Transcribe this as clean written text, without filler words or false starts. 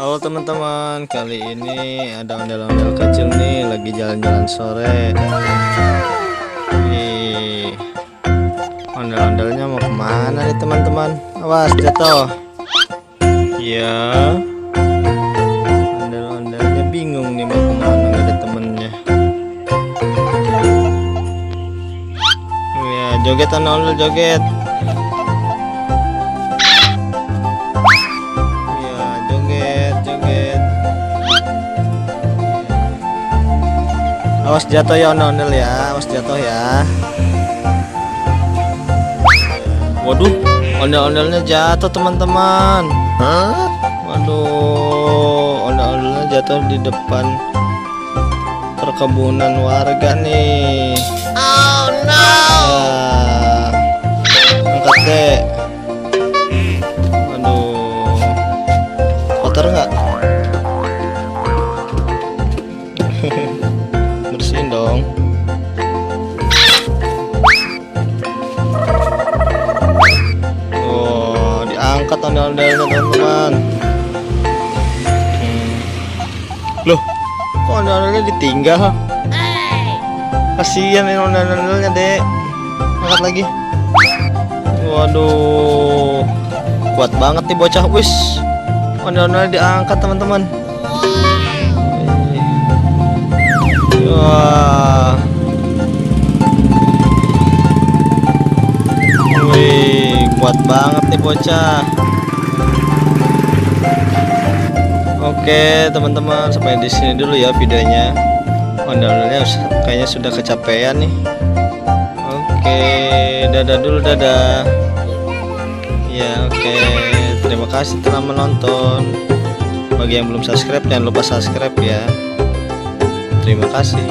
Halo teman-teman, kali ini ada ondel-ondel kecil nih lagi jalan-jalan sore. Nih, ondel-ondelnya mau kemana nih teman-teman? Awas jatuh. Ya, ondel-ondelnya bingung nih mau kemana, nggak ada temennya. Ya, joget ondel joget. Awas jatuh ya ondel-ondel ya, awas jatuh ya. Waduh, ondel-ondelnya jatuh teman-teman. Waduh, ondel-ondelnya jatuh di depan perkebunan warga nih. Oh no. Ya, angkat deh. Waduh, kotor nggak? Bersihin dong. Oh, diangkat ondel-ondelnya teman-teman. Loh, kok ondel-ondelnya ditinggal? Kasihan ini ondel-ondelnya, Dek. Angkat lagi. Waduh, kuat banget nih bocah. Wis, ondel-ondelnya diangkat teman-teman. Wah, wih, kuat banget nih bocah. Oke teman-teman, sampai di sini dulu ya videonya. Ondel-ondelnya kayaknya sudah kecapean nih. Oke, dadah dulu, dadah. Ya, oke. Terima kasih telah menonton. Bagi yang belum subscribe, jangan lupa subscribe ya. Terima kasih.